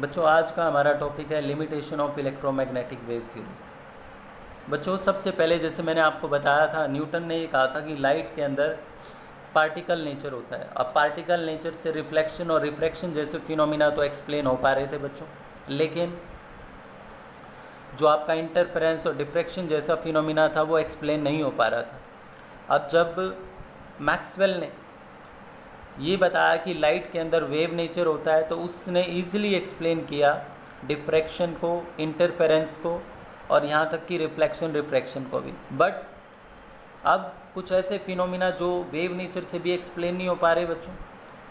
बच्चों आज का हमारा टॉपिक है limitation of electromagnetic wave theory. बच्चों सबसे पहले जैसे मैंने आपको बताया था, न्यूटन ने ये कहा था कि लाइट के अंदर पार्टिकल नेचर होता है। अब पार्टिकल नेचर से रिफ्लेक्शन और रिफ्रैक्शन जैसे फिनोमिना तो एक्सप्लेन हो पा रहे थे बच्चों, लेकिन जो आपका इंटरफेरेंस और डिफ्रैक्शन जैसा फिनोमिना था वो एक्सप्लेन नहीं हो पा रहा था। अब जब मैक्सवेल ने ये बताया कि लाइट के अंदर वेव नेचर होता है, तो उसने ईजिली एक्सप्लेन किया डिफ्रैक्शन को, इंटरफेरेंस को और यहाँ तक कि रिफ्लेक्शन को भी। बट अब कुछ ऐसे फिनोमिना जो वेव नेचर से भी एक्सप्लेन नहीं हो पा रहे बच्चों,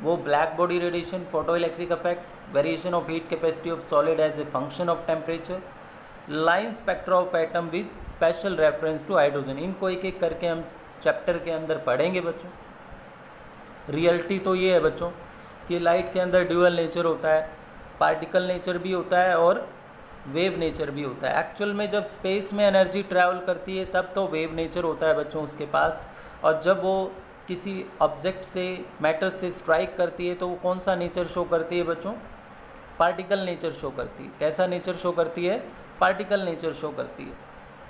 वो black body radiation, photo electric effect, variation of heat capacity of solid as a function of temperature, line spectra of atom with special reference to hydrogen. इनको एक एक करके हम चैप्टर के अंदर पढ़ेंगे बच्चों। रियलिटी तो ये है बच्चों कि लाइट के अंदर ड्यूअल नेचर होता है, पार्टिकल नेचर भी होता है और वेव नेचर भी होता है। एक्चुअल में जब स्पेस में एनर्जी ट्रैवल करती है तब तो वेव नेचर होता है बच्चों उसके पास, और जब वो किसी ऑब्जेक्ट से, मैटर से स्ट्राइक करती है तो वो कौन सा नेचर शो करती है बच्चों? पार्टिकल नेचर शो करती है। कैसा नेचर शो करती है? पार्टिकल नेचर शो करती है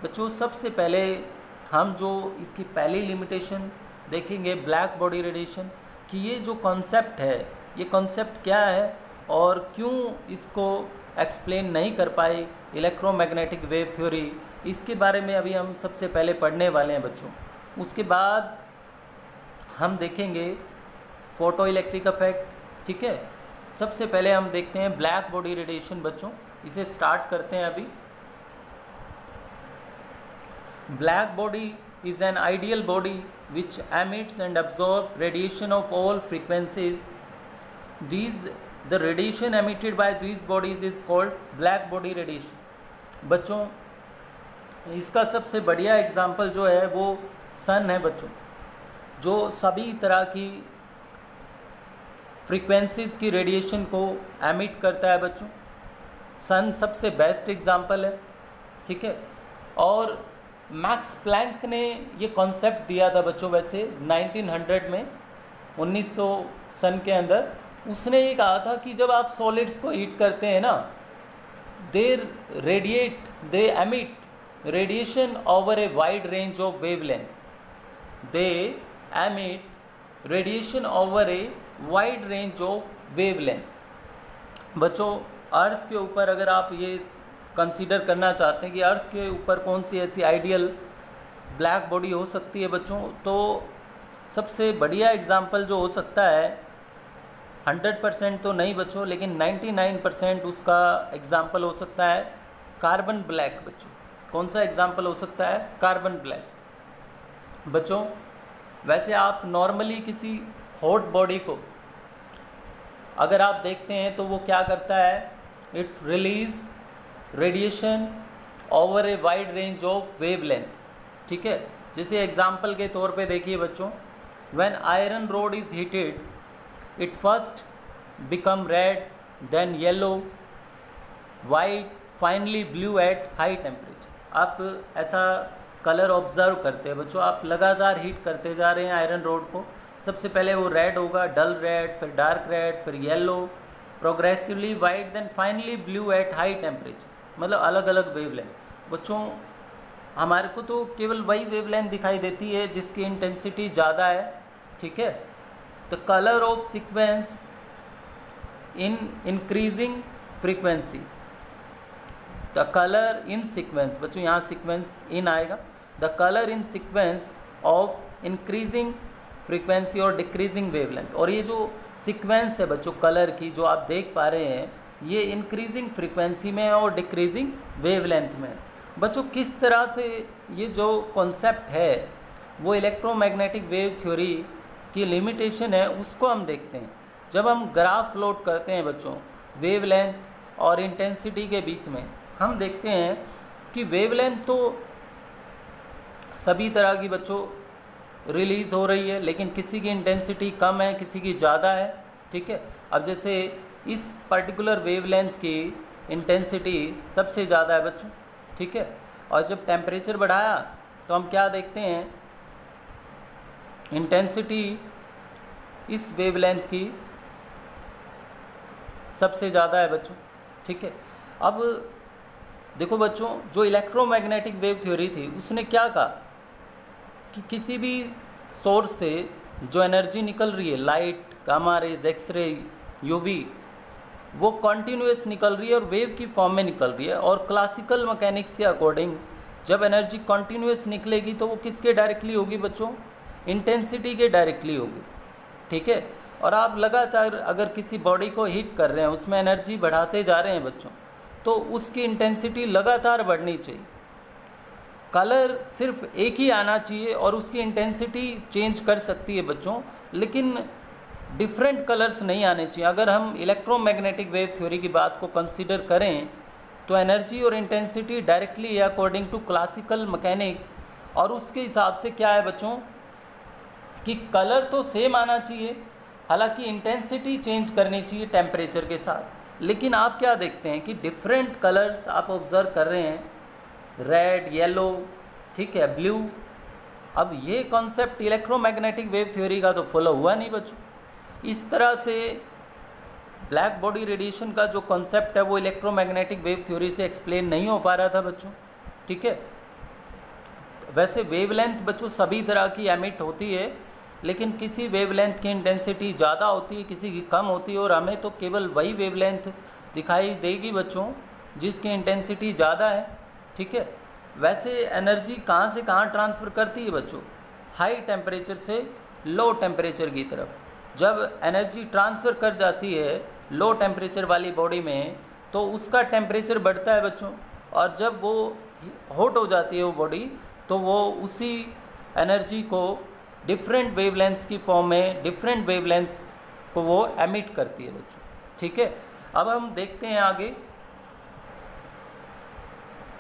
बच्चों। सबसे पहले हम जो इसकी पहली लिमिटेशन देखेंगे ब्लैक बॉडी रेडिएशन कि ये जो कॉन्सेप्ट है, ये कॉन्सेप्ट क्या है और क्यों इसको एक्सप्लेन नहीं कर पाई इलेक्ट्रोमैग्नेटिक वेव थ्योरी, इसके बारे में अभी हम सबसे पहले पढ़ने वाले हैं बच्चों। उसके बाद हम देखेंगे फोटो इलेक्ट्रिक इफेक्ट, ठीक है। सबसे पहले हम देखते हैं ब्लैक बॉडी रेडिएशन बच्चों, इसे स्टार्ट करते हैं अभी। Black body is an ideal body which emits and absorbs radiation of all frequencies. The radiation emitted by these bodies is called black body radiation. बच्चों इसका सबसे बढ़िया एग्जाम्पल जो है वो सन है बच्चों, जो सभी तरह की फ्रीक्वेंसीज की रेडिएशन को एमिट करता है बच्चों। सन सबसे बेस्ट एग्जाम्पल है, ठीक है। और मैक्स प्लैंक ने ये कॉन्सेप्ट दिया था बच्चों, वैसे 1900 में, 1900 सन के अंदर उसने ये कहा था कि जब आप सॉलिड्स को हीट करते हैं ना, दे emit radiation over a wide range of wavelength. They emit radiation over a wide range of wavelength. बच्चों अर्थ के ऊपर अगर आप ये कंसीडर करना चाहते हैं कि अर्थ के ऊपर कौन सी ऐसी आइडियल ब्लैक बॉडी हो सकती है बच्चों, तो सबसे बढ़िया एग्जाम्पल जो हो सकता है, 100% तो नहीं बच्चों लेकिन 99% उसका एग्जाम्पल हो सकता है कार्बन ब्लैक बच्चों। कौन सा एग्जाम्पल हो सकता है? कार्बन ब्लैक बच्चों। वैसे आप नॉर्मली किसी हॉट बॉडी को अगर आप देखते हैं तो वो क्या करता है? It release radiation over a wide range of wavelength, ठीक है। जैसे एग्जाम्पल के तौर पे देखिए बच्चों, when iron rod is heated it first become red, then yellow, white, finally blue at high temperature. आप ऐसा कलर ऑब्जर्व करते हैं बच्चों, आप लगातार हीट करते जा रहे हैं आयरन रोड को। सबसे पहले वो रेड होगा, डल रेड, फिर डार्क रेड, फिर yellow, progressively white, then finally blue at high temperature. मतलब अलग अलग वेवलेंथ बच्चों। हमारे को तो केवल वही वेवलेंथ दिखाई देती है जिसकी इंटेंसिटी ज़्यादा है, ठीक है। The colour of sequence in increasing frequency, the colour in sequence बच्चों, यहाँ सीक्वेंस इन आएगा। The colour in sequence of increasing frequency और डिक्रीजिंग वेवलेंथ। और ये जो सीक्वेंस है बच्चों कलर की, जो आप देख पा रहे हैं, ये इंक्रीजिंग फ्रीक्वेंसी में है और डिक्रीजिंग वेवलेंथ में है बच्चों। किस तरह से ये जो कॉन्सेप्ट है वो इलेक्ट्रोमैग्नेटिक वेव थ्योरी की लिमिटेशन है उसको हम देखते हैं। जब हम ग्राफ प्लॉट करते हैं बच्चों वेवलेंथ और इंटेंसिटी के बीच में, हम देखते हैं कि वेवलेंथ तो सभी तरह की बच्चों रिलीज़ हो रही है, लेकिन किसी की इंटेंसिटी कम है, किसी की ज़्यादा है, ठीक है। अब जैसे इस पर्टिकुलर वेवलेंथ की इंटेंसिटी सबसे ज़्यादा है बच्चों, ठीक है। और जब टेम्परेचर बढ़ाया तो हम क्या देखते हैं? इंटेंसिटी इस वेवलेंथ की सबसे ज़्यादा है बच्चों, ठीक है। अब देखो बच्चों, जो इलेक्ट्रोमैग्नेटिक वेव थ्योरी थी उसने क्या कहा कि किसी भी सोर्स से जो एनर्जी निकल रही है, light, gamma rays, X ray, UV, वो कॉन्टीन्यूस निकल रही है और वेव की फॉर्म में निकल रही है। और क्लासिकल मैकेनिक्स के अकॉर्डिंग जब एनर्जी कॉन्टीन्यूस निकलेगी तो वो किसके डायरेक्टली होगी बच्चों? इंटेंसिटी के डायरेक्टली होगी, ठीक है। और आप लगातार अगर किसी बॉडी को हीट कर रहे हैं, उसमें एनर्जी बढ़ाते जा रहे हैं बच्चों, तो उसकी इंटेंसिटी लगातार बढ़नी चाहिए। कलर सिर्फ एक ही आना चाहिए और उसकी इंटेंसिटी चेंज कर सकती है बच्चों, लेकिन डिफरेंट कलर्स नहीं आने चाहिए। अगर हम इलेक्ट्रोमैग्नेटिक वेव थ्योरी की बात को कंसीडर करें तो एनर्जी और intensity directly according to classical mechanics, और उसके हिसाब से क्या है बच्चों कि कलर तो सेम आना चाहिए, हालांकि इंटेंसिटी चेंज करनी चाहिए टेम्परेचर के साथ। लेकिन आप क्या देखते हैं कि डिफरेंट कलर्स आप ऑब्जर्व कर रहे हैं, रेड, येलो, ठीक है, ब्लू। अब ये कॉन्सेप्ट इलेक्ट्रोमैग्नेटिक वेव थ्योरी का तो फॉलो हुआ नहीं बच्चों। इस तरह से ब्लैक बॉडी रेडिएशन का जो कॉन्सेप्ट है वो इलेक्ट्रोमैग्नेटिक वेव थ्योरी से एक्सप्लेन नहीं हो पा रहा था बच्चों, ठीक है। वैसे वेवलेंथ बच्चों सभी तरह की एमिट होती है, लेकिन किसी वेवलेंथ की इंटेंसिटी ज़्यादा होती है, किसी की कम होती है, और हमें तो केवल वही वेवलेंथ दिखाई देगी बच्चों जिसकी इंटेंसिटी ज़्यादा है, ठीक है। वैसे एनर्जी कहाँ से कहाँ ट्रांसफ़र करती है बच्चों? हाई टेम्परेचर से लो टेम्परेचर की तरफ। जब एनर्जी ट्रांसफ़र कर जाती है लो टेम्परेचर वाली बॉडी में तो उसका टेम्परेचर बढ़ता है बच्चों, और जब वो हॉट हो जाती है वो बॉडी तो वो उसी एनर्जी को डिफरेंट वेवलेंथ्स की फॉर्म में, डिफरेंट वेवलेंथ्स को वो एमिट करती है बच्चों, ठीक है। अब हम देखते हैं आगे।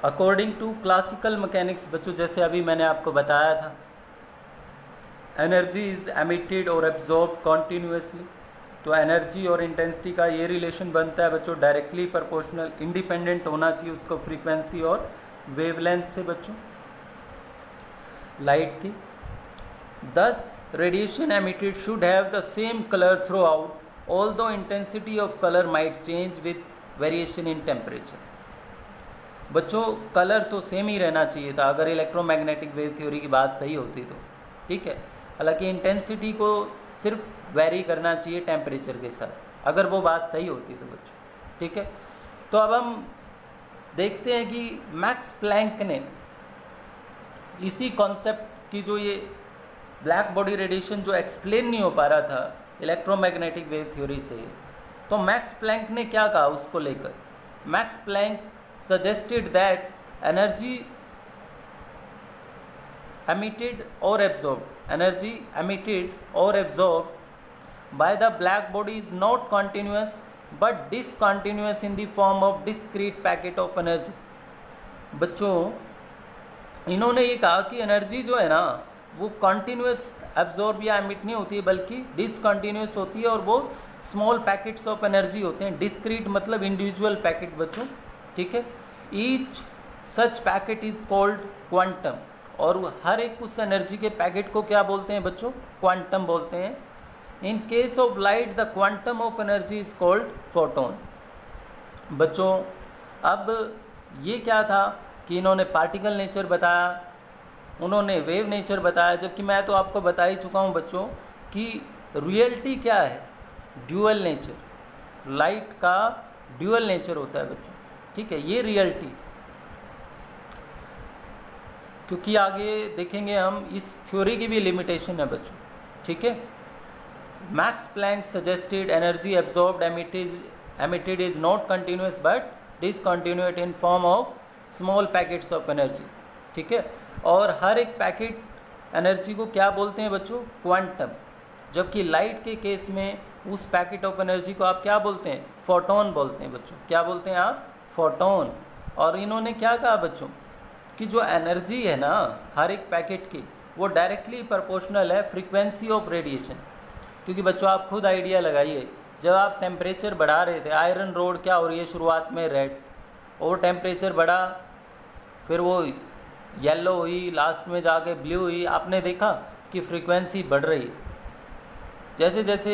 अकॉर्डिंग टू क्लासिकल मैकेनिक्स बच्चों, जैसे अभी मैंने आपको बताया था, एनर्जी इज एमिटेड और एब्जॉर्ब कॉन्टीन्यूसली। तो एनर्जी और इंटेंसिटी का ये रिलेशन बनता है बच्चों डायरेक्टली प्रोपोर्शनल, इंडिपेंडेंट होना चाहिए उसको फ्रीक्वेंसी और वेवलेंथ से बच्चों लाइट की। Thus, radiation emitted should have the same color throughout, although intensity of color might change with variation in temperature. बच्चों कलर तो सेम ही रहना चाहिए था अगर इलेक्ट्रोमैग्नेटिक वेव थ्योरी की बात सही होती तो, ठीक है। हालांकि इंटेंसिटी को सिर्फ वेरी करना चाहिए टेम्परेचर के साथ, अगर वो बात सही होती तो बच्चों, ठीक है। तो अब हम देखते हैं कि मैक्स प्लैंक ने इसी कॉन्सेप्ट की, जो ये ब्लैक बॉडी रेडिएशन जो एक्सप्लेन नहीं हो पा रहा था इलेक्ट्रोमैग्नेटिक वेव थ्योरी से, तो मैक्स प्लैंक ने क्या कहा उसको लेकर? Max Planck suggested that energy emitted और absorb by the black body is not continuous but discontinuous in the form of discrete packet of energy. बच्चों इन्होंने ये कहा कि एनर्जी जो है ना वो कॉन्टीन्यूस एब्जॉर्ब या एमिट नहीं होती है बल्कि डिसकॉन्टीन्यूस होती है, और वो स्मॉल पैकेट्स ऑफ एनर्जी होते हैं। डिस्क्रीट मतलब इंडिविजुअल पैकेट बच्चों, ठीक है। Each such packet is called quantum, और हर एक उस एनर्जी के पैकेट को क्या बोलते हैं बच्चों? क्वांटम बोलते हैं। In case of light the quantum of energy is called photon. बच्चों अब ये क्या था कि इन्होंने पार्टिकल नेचर बताया, उन्होंने वेव नेचर बताया, जबकि मैं तो आपको बता ही चुका हूँ बच्चों कि रियलिटी क्या है? Dual nature. लाइट का ड्यूअल नेचर होता है बच्चों, ठीक है, ये रियलिटी। क्योंकि आगे देखेंगे हम इस थ्योरी की भी लिमिटेशन है बच्चों, ठीक है। Max Planck suggested energy absorbed emitted is not continuous but discontinuate in form of small packets of energy, ठीक है। और हर एक पैकेट एनर्जी को क्या बोलते हैं बच्चों? क्वांटम। जबकि लाइट के केस में उस पैकेट ऑफ एनर्जी को आप क्या बोलते हैं? फोटोन बोलते हैं बच्चों। क्या बोलते हैं आप? फोटोन। और इन्होंने क्या कहा बच्चों कि जो एनर्जी है ना हर एक पैकेट की, वो डायरेक्टली प्रोपोर्शनल है फ्रीक्वेंसी ऑफ रेडिएशन। क्योंकि बच्चों आप खुद आइडिया लगाइए, जब आप टेम्परेचर बढ़ा रहे थे, आयरन रोड क्या हो रही है शुरुआत में रेड, और टेम्परेचर बढ़ा, फिर वो येलो हुई, लास्ट में जाके ब्लू हुई। आपने देखा कि फ्रीक्वेंसी बढ़ रही है। जैसे जैसे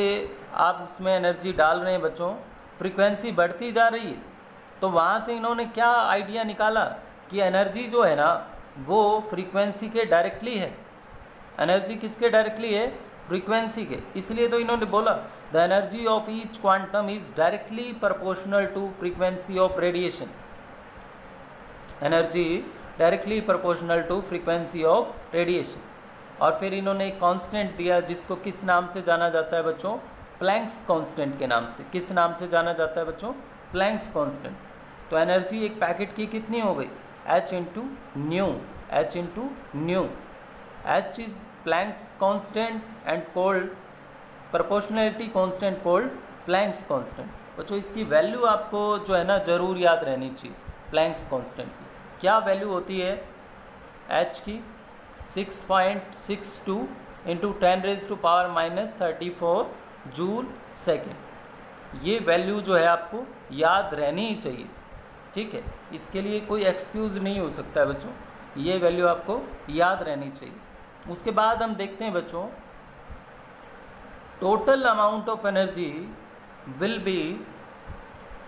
आप उसमें एनर्जी डाल रहे हैं बच्चों, फ्रीक्वेंसी बढ़ती जा रही है, तो वहाँ से इन्होंने क्या आइडिया निकाला कि एनर्जी जो है ना वो फ्रीक्वेंसी के डायरेक्टली है। एनर्जी किसके डायरेक्टली है? फ्रीक्वेंसी के। इसलिए तो इन्होंने बोला the energy of each quantum is directly proportional to frequency of radiation. Energy directly proportional to frequency of radiation. और फिर इन्होंने एक कांस्टेंट दिया जिसको किस नाम से जाना जाता है बच्चों? प्लैंक्स कांस्टेंट के नाम से। किस नाम से जाना जाता है बच्चों? Planck's constant. तो एनर्जी एक पैकेट की कितनी हो गई? h into new. h into new. h is Planck's constant and cold proportionality constant cold Planck's constant. बच्चों इसकी वैल्यू आपको जो है ना ज़रूर याद रहनी चाहिए। प्लैंक्स कांस्टेंट की क्या वैल्यू होती है h की? 6.62 इंटू 10⁻⁻34 जूल सेकेंड। ये वैल्यू जो है आपको याद रहनी ही चाहिए, ठीक है। इसके लिए कोई एक्सक्यूज़ नहीं हो सकता है बच्चों, ये वैल्यू आपको याद रहनी चाहिए। उसके बाद हम देखते हैं बच्चों total amount of energy will be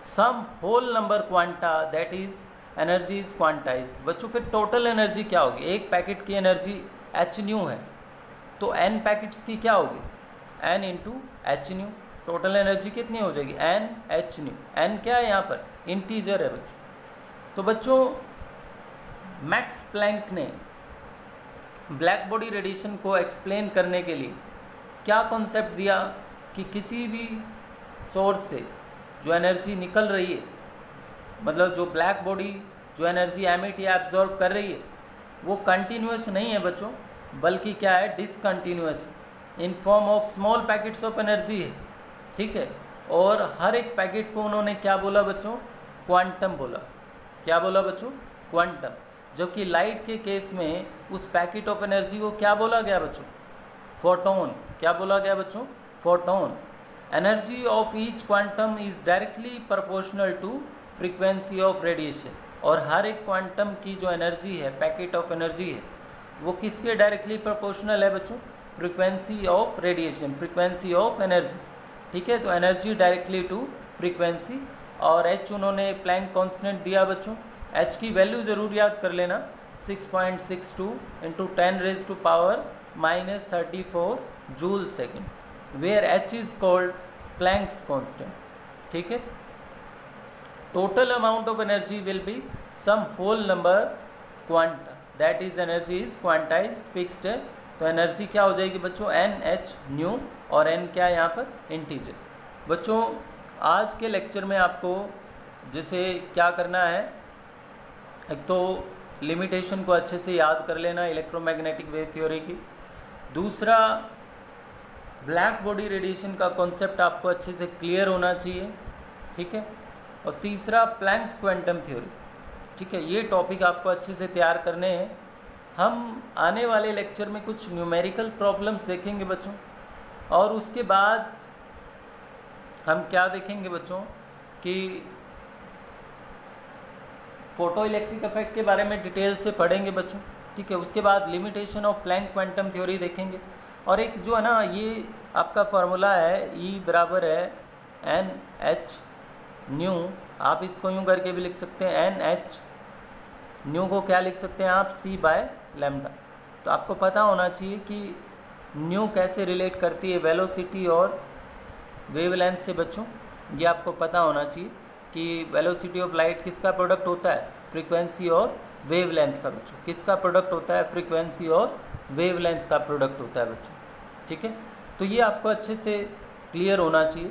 some whole number quanta that is energy is quantized. बच्चों फिर टोटल एनर्जी क्या होगी? एक पैकेट की एनर्जी h न्यू है तो n पैकेट्स की क्या होगी? n into H new. Total energy कितनी हो जाएगी? n h new. n क्या है यहाँ पर? इंटीजर है बच्चों। तो बच्चों मैक्स प्लैंक ने ब्लैक बॉडी रेडिएशन को एक्सप्लेन करने के लिए क्या कॉन्सेप्ट दिया कि किसी भी सोर्स से जो एनर्जी निकल रही है, मतलब जो ब्लैक बॉडी जो एनर्जी एमिट या एब्जॉर्ब कर रही है वो कंटिन्यूस नहीं है बच्चों, बल्कि क्या है? Discontinuous in form of small packets of energy है, ठीक है। और हर एक पैकेट को उन्होंने क्या बोला बच्चों? क्वांटम बोला। क्या बोला बच्चों? क्वांटम। जबकि लाइट के केस में उस पैकेट ऑफ एनर्जी को क्या बोला गया बच्चों? फोटोन। क्या बोला गया बच्चों? Photon. Energy of each quantum is directly proportional to frequency of radiation. और हर एक क्वांटम की जो एनर्जी है, पैकेट ऑफ एनर्जी है, वो किसके डायरेक्टली प्रोपोर्शनल है बच्चों? Frequency of radiation, frequency of energy, ठीक है। तो एनर्जी डायरेक्टली टू फ्रीक्वेंसी। और h उन्होंने प्लैंक कांस्टेंट दिया बच्चों। h की वैल्यू ज़रूर याद कर लेना, 6.62 into 10⁻⁻34 joule second, where h is called Planck's constant, ठीक है। Total amount of energy will be some whole number quanta that is energy is quantized fixed है। तो एनर्जी क्या हो जाएगी बच्चों? n h nu. और n क्या है यहाँ पर? इंटीजर। बच्चों आज के लेक्चर में आपको जैसे क्या करना है, एक तो लिमिटेशन को अच्छे से याद कर लेना इलेक्ट्रोमैग्नेटिक वेव थ्योरी की। दूसरा ब्लैक बॉडी रेडिएशन का कॉन्सेप्ट आपको अच्छे से क्लियर होना चाहिए, ठीक है। और तीसरा प्लैंक्स क्वांटम थ्योरी, ठीक है। ये टॉपिक आपको अच्छे से तैयार करने हैं। हम आने वाले लेक्चर में कुछ न्यूमेरिकल प्रॉब्लम्स देखेंगे बच्चों, और उसके बाद हम क्या देखेंगे बच्चों कि फोटो इलेक्ट्रिक इफेक्ट के बारे में डिटेल से पढ़ेंगे बच्चों, ठीक है। उसके बाद limitation of Planck quantum theory देखेंगे। और एक जो है ना ये आपका फार्मूला है E बराबर है NH न्यू। आप इसको यूँ करके भी लिख सकते हैं, NH न्यू को क्या लिख सकते हैं आप? C/λ। तो आपको पता होना चाहिए कि न्यू कैसे रिलेट करती है वेलोसिटी और वेवलेंथ से बच्चों। ये आपको पता होना चाहिए कि वेलोसिटी ऑफ लाइट किसका प्रोडक्ट होता है? फ्रीक्वेंसी और वेवलेंथ का बच्चों। किसका प्रोडक्ट होता है? फ्रीक्वेंसी और वेवलेंथ का प्रोडक्ट होता है बच्चों, ठीक है। तो ये आपको अच्छे से क्लियर होना चाहिए।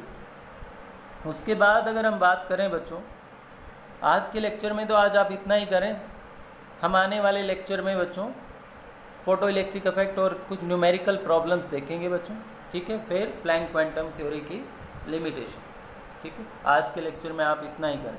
उसके बाद अगर हम बात करें बच्चों आज के लेक्चर में, तो आज आप इतना ही करें। हम आने वाले लेक्चर में बच्चों फोटो इलेक्ट्रिक इफेक्ट और कुछ न्यूमेरिकल प्रॉब्लम्स देखेंगे बच्चों, ठीक है। फिर प्लैंक क्वांटम थ्योरी की लिमिटेशन, ठीक है। आज के लेक्चर में आप इतना ही करें।